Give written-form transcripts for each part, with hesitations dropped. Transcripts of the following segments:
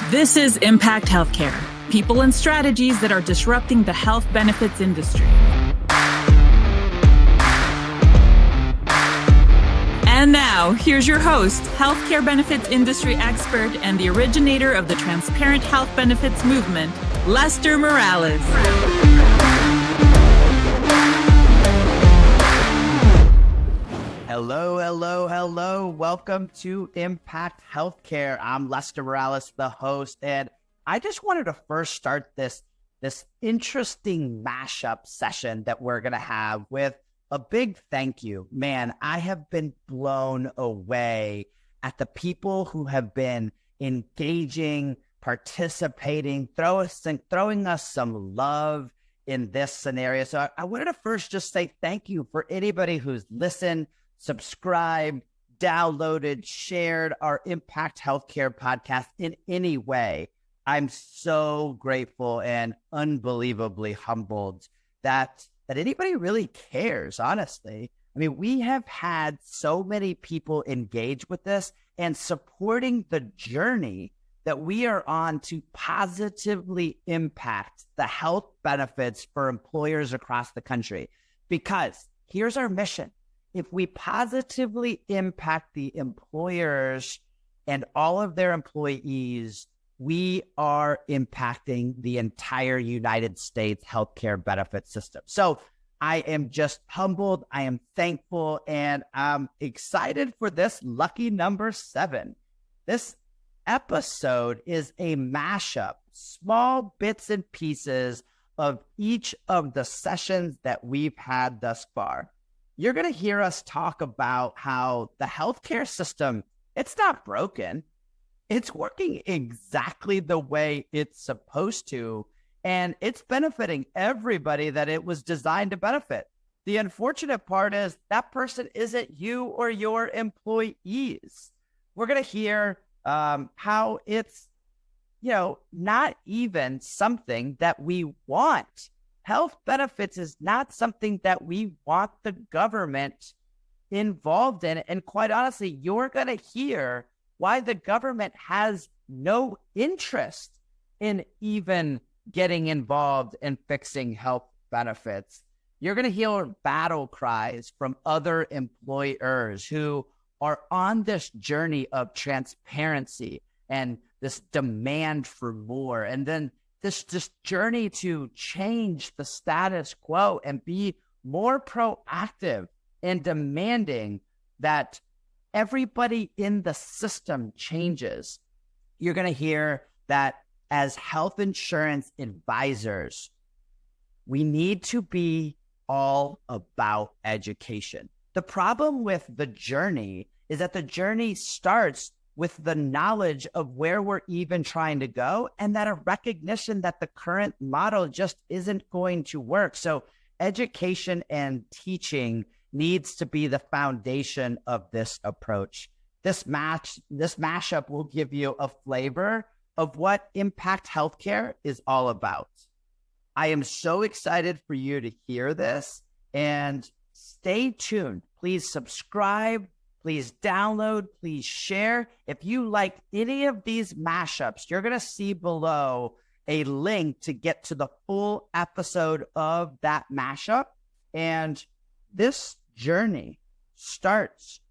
This is Impact Healthcare, people and strategies that are disrupting the health benefits industry. And now, here's your host, healthcare benefits industry expert and the originator of the transparent health benefits movement, Lester Morales. Hello. Welcome to Impact Healthcare. I'm Lester Morales, the host, and I just wanted to first start this interesting mashup session that we're going to have with a big thank you. Man, I have been blown away at the people who have been engaging, participating, throwing us some love in this scenario. So I wanted to first just say thank you for anybody who's listened, subscribed, downloaded, shared our Impact Healthcare podcast in any way. I'm so grateful and unbelievably humbled that anybody really cares, honestly. I mean, we have had so many people engage with this and supporting the journey that we are on to positively impact the health benefits for employers across the country. Because here's our mission. If we positively impact the employers and all of their employees, we are impacting the entire United States healthcare benefit system. So I am just humbled. I am thankful, and I'm excited for this lucky number 7. This episode is a mashup, small bits and pieces of each of the sessions that we've had thus far. You're going to hear us talk about how the healthcare system, it's not broken. It's working exactly the way it's supposed to, and it's benefiting everybody that it was designed to benefit. The unfortunate part is that person isn't you or your employees. We're going to hear how it's, not even something that we want. Health benefits is not something that we want the government involved in. And quite honestly, you're going to hear why the government has no interest in even getting involved in fixing health benefits. You're going to hear battle cries from other employers who are on this journey of transparency and this demand for more. And then this journey to change the status quo and be more proactive in demanding that everybody in the system changes. You're going to hear that as health insurance advisors, we need to be all about education. The problem with the journey is that the journey starts with the knowledge of where we're even trying to go, and that a recognition that the current model just isn't going to work. So education and teaching needs to be the foundation of this approach. This mashup will give you a flavor of what Impact Healthcare is all about. I am so excited for you to hear this, and stay tuned. Please subscribe. Please download, please share. If you like any of these mashups, you're going to see below a link to get to the full episode of that mashup. And this journey starts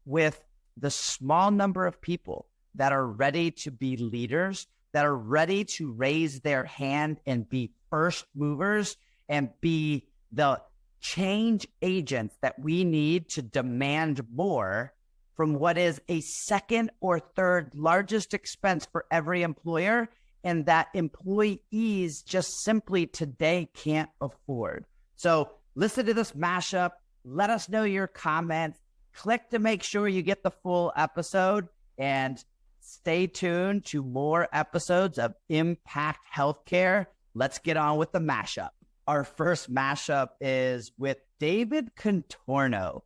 with the small number of people that are ready to be leaders, that are ready to raise their hand and be first movers and be the change agents that we need to demand more from what is a second or third largest expense for every employer, and that employees just simply today can't afford. So listen to this mashup. Let us know your comments. Click to make sure you get the full episode, and stay tuned to more episodes of Impact Healthcare. Let's get on with the mashup. Our first mashup is with David Contorno.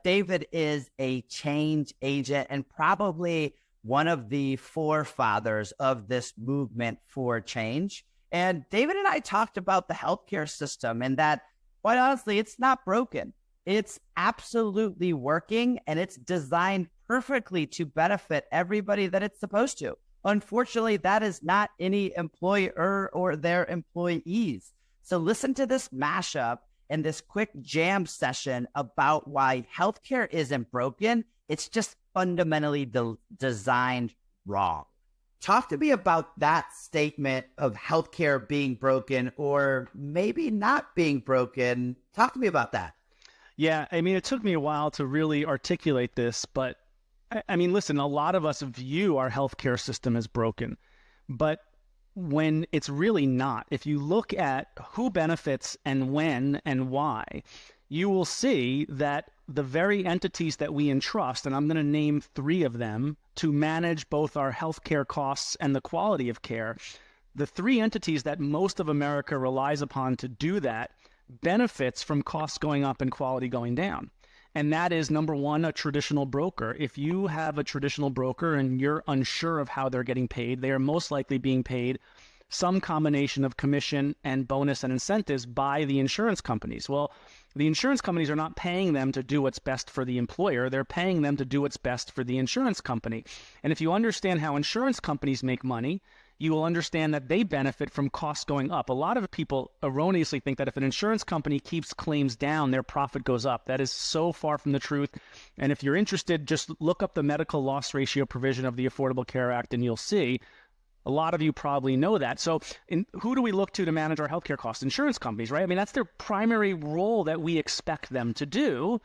David is a change agent and probably one of the forefathers of this movement for change. And David and I talked about the healthcare system and that, quite honestly, it's not broken. It's absolutely working, and it's designed perfectly to benefit everybody that it's supposed to. Unfortunately, that is not any employer or their employees. So listen to this mashup and this quick jam session about why healthcare isn't broken. It's just fundamentally designed wrong. Talk to me about that statement of healthcare being broken or maybe not being broken. Talk to me about that. Yeah, I mean, it took me a while to really articulate this, but I mean, listen, a lot of us view our healthcare system as broken, but when it's really not. If you look at who benefits and when and why, you will see that the very entities that we entrust, and I'm going to name three of them to manage both our healthcare costs and the quality of care, the three entities that most of America relies upon to do that benefits from costs going up and quality going down. And that is, number one, a traditional broker. If you have a traditional broker and you're unsure of how they're getting paid, they are most likely being paid some combination of commission and bonus and incentives by the insurance companies. Well, the insurance companies are not paying them to do what's best for the employer. They're paying them to do what's best for the insurance company. And if you understand how insurance companies make money, you will understand that they benefit from costs going up. A lot of people erroneously think that if an insurance company keeps claims down, their profit goes up. That is so far from the truth. And if you're interested, just look up the medical loss ratio provision of the Affordable Care Act and you'll see. A lot of you probably know that. So who do we look to manage our healthcare costs? Insurance companies, right? I mean, that's their primary role that we expect them to do.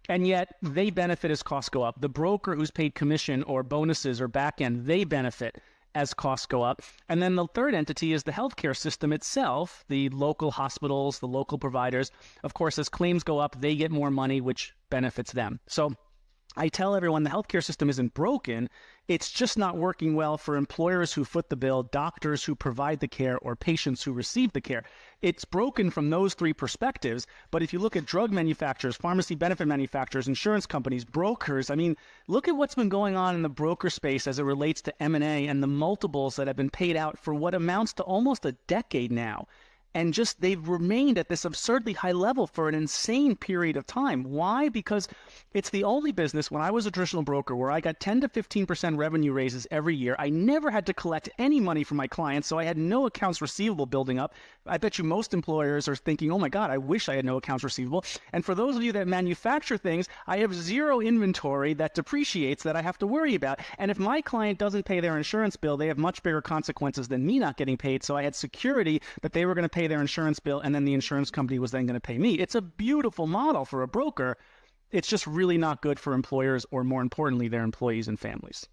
And yet they benefit as costs go up. The broker who's paid commission or bonuses or back end, they benefit as costs go up. And then the third entity is the healthcare system itself, the local hospitals, the local providers. Of course, as claims go up, they get more money, which benefits them. So I tell everyone the healthcare system isn't broken. It's just not working well for employers who foot the bill, doctors who provide the care, or patients who receive the care. It's broken from those three perspectives. But if you look at drug manufacturers, pharmacy benefit manufacturers, insurance companies, brokers, I mean, look at what's been going on in the broker space as it relates to M&A and the multiples that have been paid out for what amounts to almost a decade now. And just they've remained at this absurdly high level for an insane period of time. Why? Because it's the only business, when I was a traditional broker, where I got 10 to 15% revenue raises every year. I never had to collect any money from my clients, so I had no accounts receivable building up. I bet you most employers are thinking, oh my God, I wish I had no accounts receivable. And for those of you that manufacture things, I have zero inventory that depreciates that I have to worry about. And if my client doesn't pay their insurance bill, they have much bigger consequences than me not getting paid. So I had security that they were going to pay their insurance bill, and then the insurance company was then going to pay me. It's a beautiful model for a broker. It's just really not good for employers, or more importantly, their employees and families.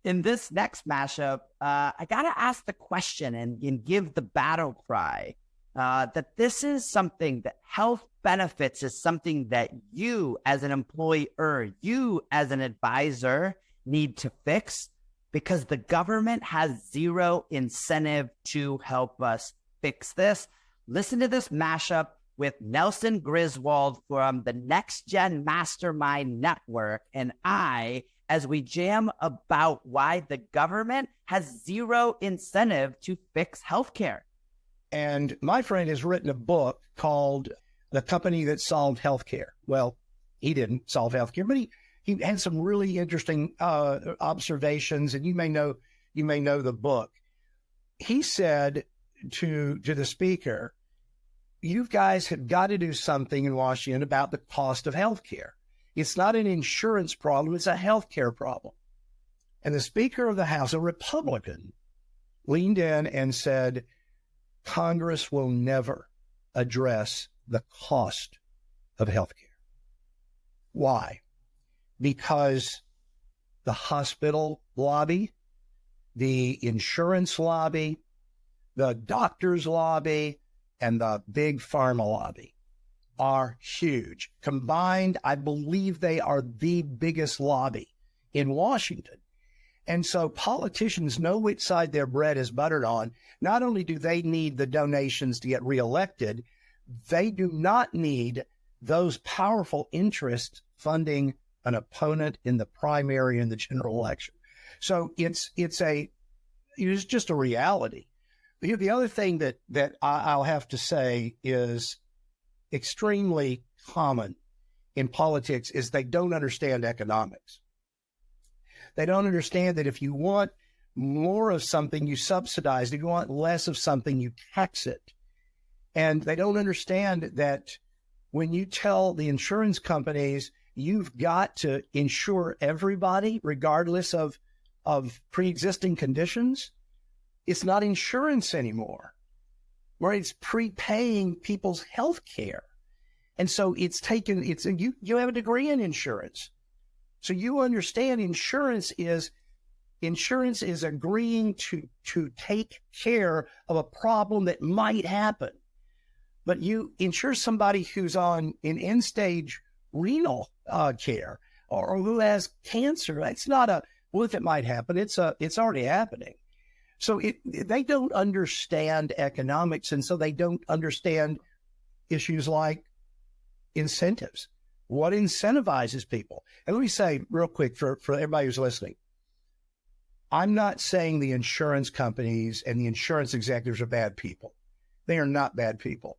In this next mashup, I got to ask the question and give the battle cry that this is something that health benefits is something that you as an employer, you as an advisor need to fix, because the government has zero incentive to help us fix this. Listen to this mashup with Nelson Griswold from the Next Gen Mastermind Network and I, as we jam about why the government has zero incentive to fix healthcare. And my friend has written a book called The Company That Solved Healthcare. Well, he didn't solve healthcare, but he had some really interesting observations, and you may know the book. He said to the speaker, you guys have got to do something in Washington about the cost of healthcare. It's not an insurance problem, it's a healthcare problem. And the Speaker of the House, a Republican, leaned in and said, Congress will never address the cost of healthcare. Why? Because the hospital lobby, the insurance lobby, the doctors lobby, and the big pharma lobby are huge. Combined, I believe they are the biggest lobby in Washington. And so politicians know which side their bread is buttered on. Not only do they need the donations to get reelected, they do not need those powerful interests funding an opponent in the primary and the general election. So it's just a reality. The other thing that I'll have to say is extremely common in politics is they don't understand economics. They don't understand that if you want more of something, you subsidize. If you want less of something, you tax it. And they don't understand that when you tell the insurance companies, you've got to insure everybody, regardless of pre-existing conditions, it's not insurance anymore, where it's prepaying people's health care. And so you have a degree in insurance. So you understand insurance is agreeing to take care of a problem that might happen. But you insure somebody who's in end-stage renal care or who has cancer. It's not well, if it might happen, it's already happening. So they don't understand economics, and so they don't understand issues like incentives. What incentivizes people? And let me say real quick for everybody who's listening, I'm not saying the insurance companies and the insurance executives are bad people. They are not bad people.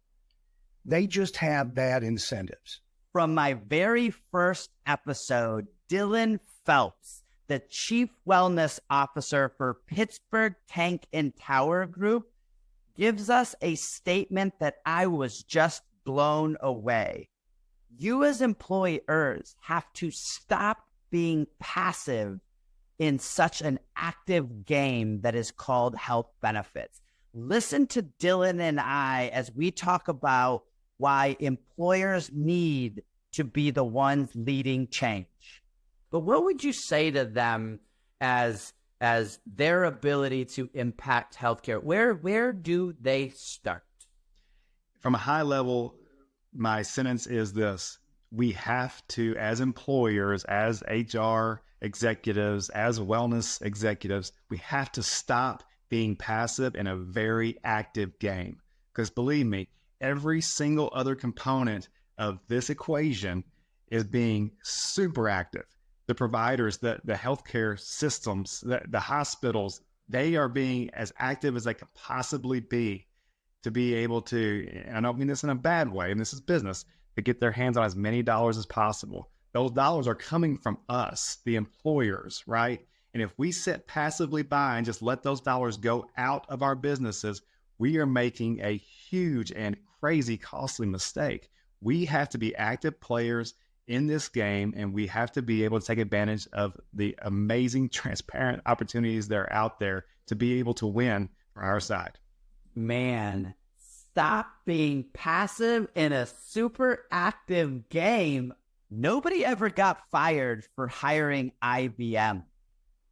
They just have bad incentives. From my very first episode, Dylan Phelps, the Chief Wellness Officer for Pittsburgh Tank and Tower Group, gives us a statement that I was just blown away. You as employers have to stop being passive in such an active game that is called health benefits. Listen to Dylan and I as we talk about why employers need to be the ones leading change. But what would you say to them as their ability to impact healthcare? Where do they start? From a high level, my sentence is this: we have to, as employers, as HR executives, as wellness executives, we have to stop being passive in a very active game. Because believe me, every single other component of this equation is being super active. The providers, the healthcare systems, the hospitals, they are being as active as they can possibly be to be able to, and I don't mean this in a bad way, and this is business, to get their hands on as many dollars as possible. Those dollars are coming from us, the employers, right? And if we sit passively by and just let those dollars go out of our businesses, we are making a huge and crazy costly mistake. We have to be active players in this game, and we have to be able to take advantage of the amazing, transparent opportunities that are out there to be able to win for our side. Man, stop being passive in a super active game. Nobody ever got fired for hiring IBM.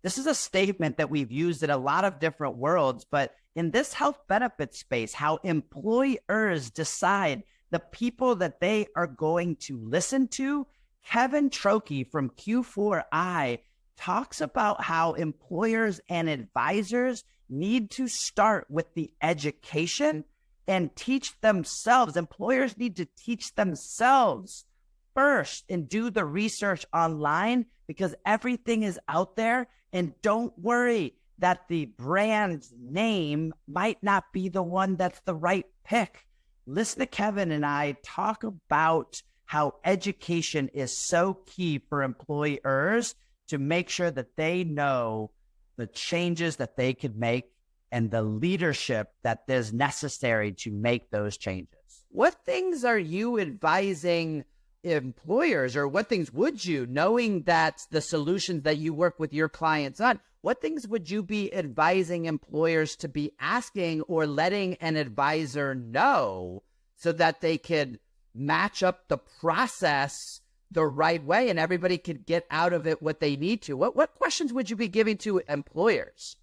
This is a statement that we've used in a lot of different worlds, but in this health benefit space, how employers decide the people that they are going to listen to, Kevin Trokey from Q4I talks about how employers and advisors need to start with the education and teach themselves. Employers need to teach themselves first and do the research online, because everything is out there. And don't worry that the brand's name might not be the one that's the right pick. Listen to Kevin and I talk about how education is so key for employers to make sure that they know the changes that they could make and the leadership that is necessary to make those changes. What things are you advising employers, or what things would you, knowing that the solutions that you work with your clients on, what things would you be advising employers to be asking or letting an advisor know so that they could match up the process the right way and everybody could get out of it what they need to? What questions would you be giving to employers?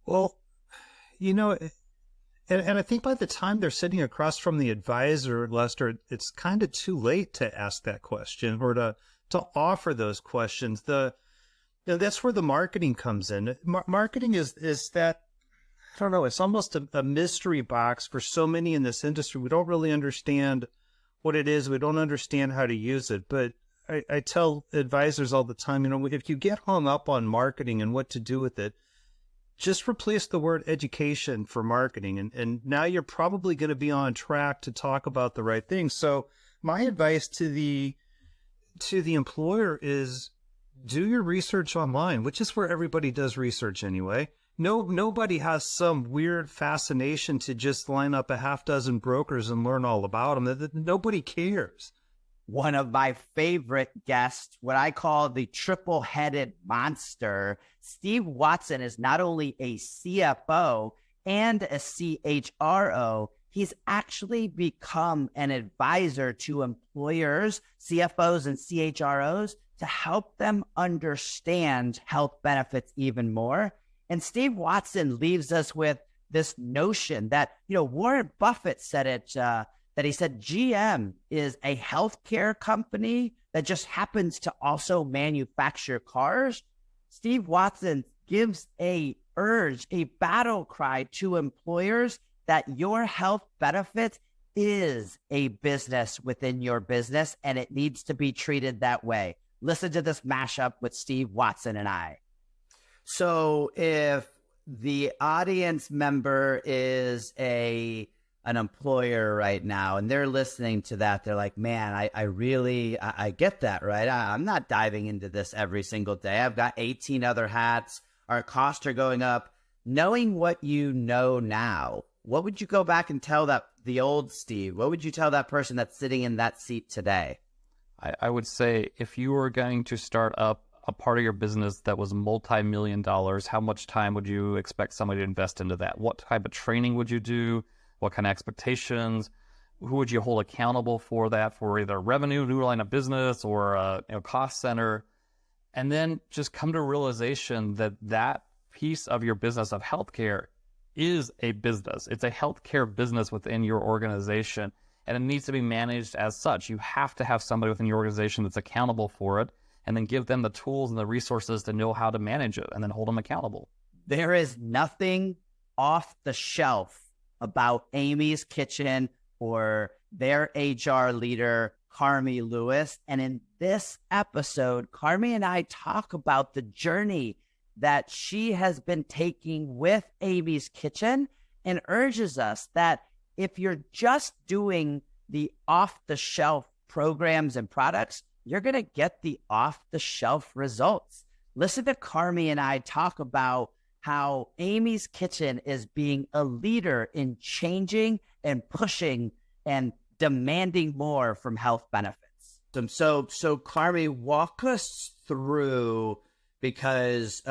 Well, you know, and I think by the time they're sitting across from the advisor, Lester, it's kind of too late to ask that question or to offer those questions. That's where the marketing comes in. Marketing is that, I don't know, it's almost a mystery box for so many in this industry. We don't really understand what it is. We don't understand how to use it. But I tell advisors all the time, if you get hung up on marketing and what to do with it, just replace the word education for marketing. And now you're probably going to be on track to talk about the right things. So my advice to the employer is do your research online, which is where everybody does research anyway. nobody has some weird fascination to just line up a half dozen brokers and learn all about them. Nobody cares. One of my favorite guests, what I call the triple-headed monster, Steve Watson, is not only a CFO and a CHRO, he's actually become an advisor to employers, CFOs and CHROs, to help them understand health benefits even more. And Steve Watson leaves us with this notion that, Warren Buffett said it, that he said GM is a healthcare company that just happens to also manufacture cars. Steve Watson gives a battle cry to employers that your health benefits is a business within your business, and it needs to be treated that way. Listen to this mashup with Steve Watson and I. So if the audience member is an employer right now and they're listening to that, they're like, man, I get that, right? I'm not diving into this every single day. I've got 18 other hats. Our costs are going up. Knowing what you know now, what would you go back and tell the old Steve? What would you tell that person that's sitting in that seat today? I would say if you were going to start up a part of your business that was multi-million dollars, how much time would you expect somebody to invest into that? What type of training would you do? What kind of expectations? Who would you hold accountable for that, for either revenue, new line of business, or a cost center? And then just come to a realization that that piece of your business of healthcare is a business. It's a healthcare business within your organization, and it needs to be managed as such. You have to have somebody within your organization that's accountable for it, and then give them the tools and the resources to know how to manage it, and then hold them accountable. There is nothing off the shelf about Amy's Kitchen or their HR leader, Carmi Lewis. And in this episode, Carmi and I talk about the journey that she has been taking with Amy's Kitchen, and urges us that if you're just doing the off-the-shelf programs and products, you're going to get the off-the-shelf results. Listen to Carmi and I talk about how Amy's Kitchen is being a leader in changing and pushing and demanding more from health benefits. So Carmi, walk us through, because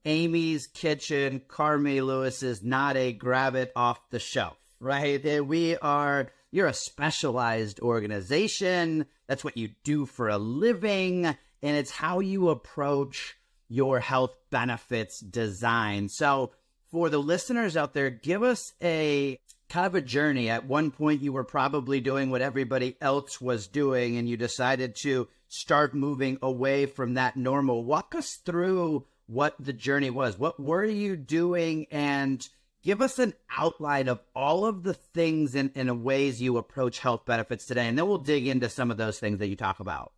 Amy's Kitchen, Carmi Lewis, is not a grab it off the shelf, right? You're a specialized organization. That's what you do for a living, and it's how you approach your health benefits design. So for the listeners out there, give us a kind of a journey. At one point, you were probably doing what everybody else was doing, and you decided to start moving away from that normal. Walk us through what the journey was. What were you doing? And give us an outline of all of the things and ways you approach health benefits today. And then we'll dig into some of those things that you talk about.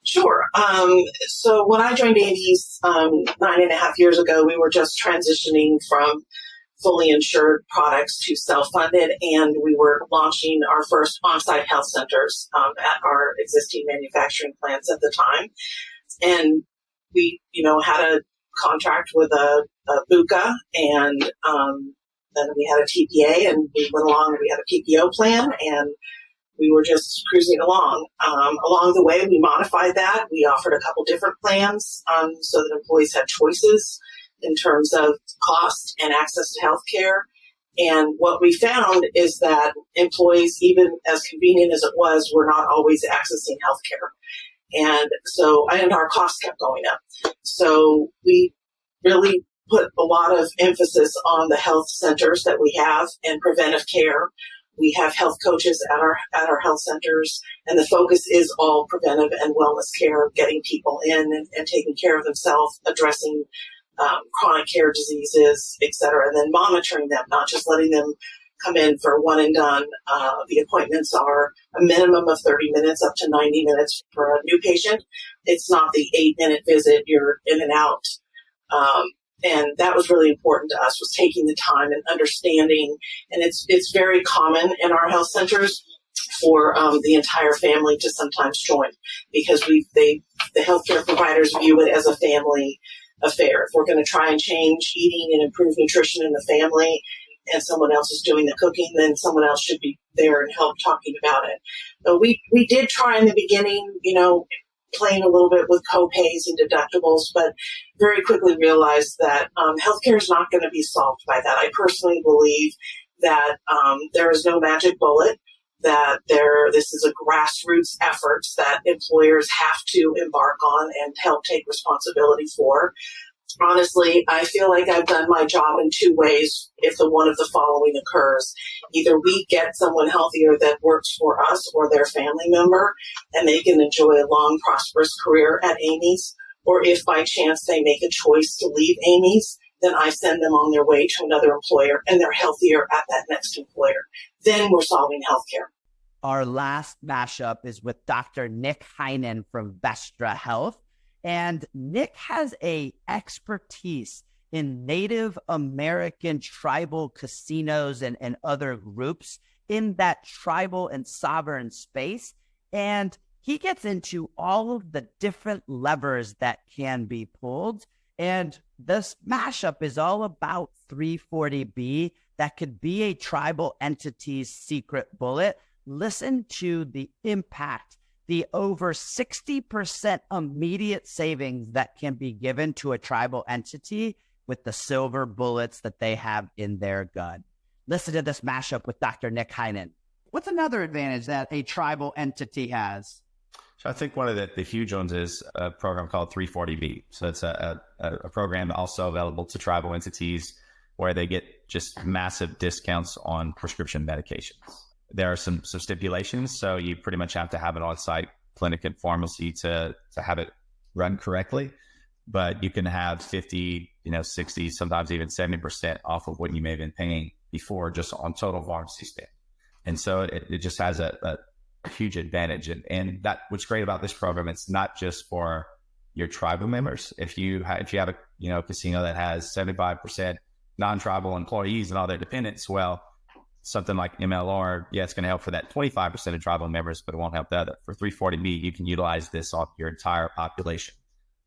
Sure. So when I joined Amy's 9.5 years ago, we were just transitioning from fully insured products to self-funded, and we were launching our first on-site health centers at our existing manufacturing plants at the time. And we, had a contract with a BUCA, and then we had a TPA, and we went along and we had a PPO plan, and we were just cruising along. Along the way, we modified that. We offered a couple different plans so that employees had choices in terms of cost and access to health care. And what we found is that employees, even as convenient as it was, were not always accessing health care. And our costs kept going up. So we really put a lot of emphasis on the health centers that we have and preventive care. We have health coaches at our health centers, and the focus is all preventive and wellness care, getting people in and taking care of themselves, addressing chronic care diseases, et cetera, and then monitoring them, not just letting them come in for one and done. The appointments are a minimum of 30 minutes up to 90 minutes for a new patient. It's not the 8-minute visit, you're in and out. And that was really important to us, was taking the time and understanding. And it's very common in our health centers for the entire family to sometimes join, because the healthcare providers view it as a family affair. If we're going to try and change eating and improve nutrition in the family and someone else is doing the cooking, then someone else should be there and help talking about it. But we did try in the beginning, playing a little bit with co-pays and deductibles, but very quickly realized that healthcare is not going to be solved by that. I personally believe that there is no magic bullet, that this is a grassroots effort that employers have to embark on and help take responsibility for. Honestly, I feel like I've done my job in two ways if the one of the following occurs. Either we get someone healthier that works for us or their family member, and they can enjoy a long, prosperous career at Amy's, or if by chance they make a choice to leave Amy's, then I send them on their way to another employer, and they're healthier at that next employer. Then we're solving healthcare. Our last mashup is with Dr. Nick Heinen from Vestra Health. And Nick has a expertise in Native American tribal casinos and other groups in that tribal and sovereign space. And he gets into all of the different levers that can be pulled. And this mashup is all about 340B that could be a tribal entity's secret bullet. Listen to the impact, the over 60% immediate savings that can be given to a tribal entity with the silver bullets that they have in their gun. Listen to this mashup with Dr. Nick Heinen. What's another advantage that a tribal entity has? So I think one of the huge ones is a program called 340B. So it's a program also available to tribal entities where they get just massive discounts on prescription medications. There are some stipulations, so you pretty much have to have an on-site clinic and pharmacy to have it run correctly. But you can have 50, 60, sometimes even 70% off of what you may have been paying before just on total pharmacy spend. And so it just has a huge advantage. And that what's great about this program, it's not just for your tribal members. If you have a casino that has 75% non-tribal employees and all their dependents, well, something like MLR, it's going to help for that 25% of tribal members, but it won't help the other. For 340B, you can utilize this off your entire population.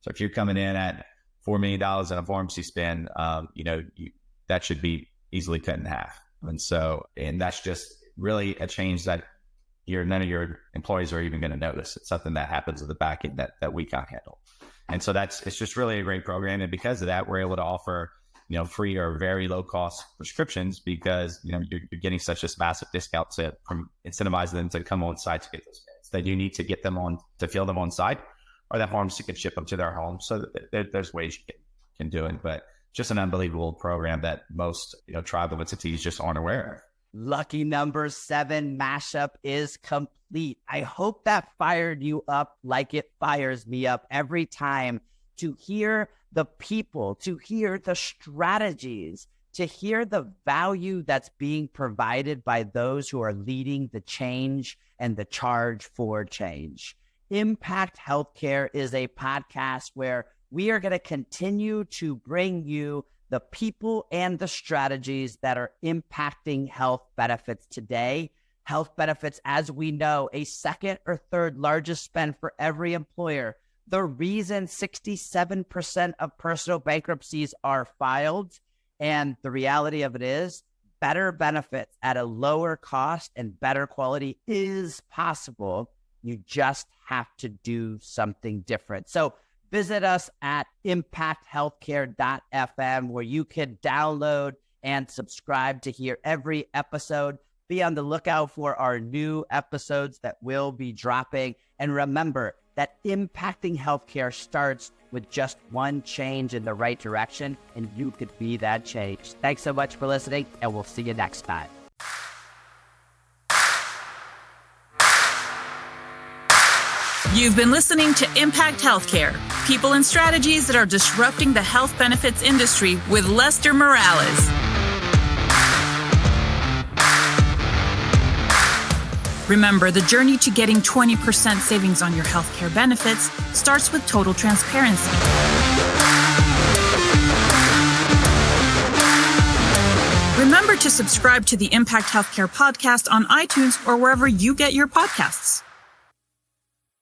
So if you're coming in at $4 million in a pharmacy spend, that should be easily cut in half. And that's just really a change that none of your employees are even going to notice. It's something that happens at the back end that we can't handle. And so it's just really a great program. And because of that, we're able to offer free or very low cost prescriptions because, you're getting such this massive discount from incentivizing them to come on site to get those meds. They do need to get them to fill them on site, or that pharmacy can ship them to their home. So there's ways you can do it, but just an unbelievable program that most, tribal entities just aren't aware of. Lucky number 7 mashup is complete. I hope that fired you up like it fires me up every time to hear the people, to hear the strategies, to hear the value that's being provided by those who are leading the change and the charge for change. Impact Healthcare is a podcast where we are going to continue to bring you the people and the strategies that are impacting health benefits today. Health benefits, as we know, a second or third largest spend for every employer. The reason 67% of personal bankruptcies are filed, and the reality of it is better benefits at a lower cost and better quality is possible. You just have to do something different. So visit us at impacthealthcare.fm, where you can download and subscribe to hear every episode. Be on the lookout for our new episodes that will be dropping. And remember that impacting healthcare starts with just one change in the right direction, and you could be that change. Thanks so much for listening, and we'll see you next time. You've been listening to Impact Healthcare, people and strategies that are disrupting the health benefits industry with Lester Morales. Remember, the journey to getting 20% savings on your healthcare benefits starts with total transparency. Remember to subscribe to the Impact Healthcare podcast on iTunes or wherever you get your podcasts.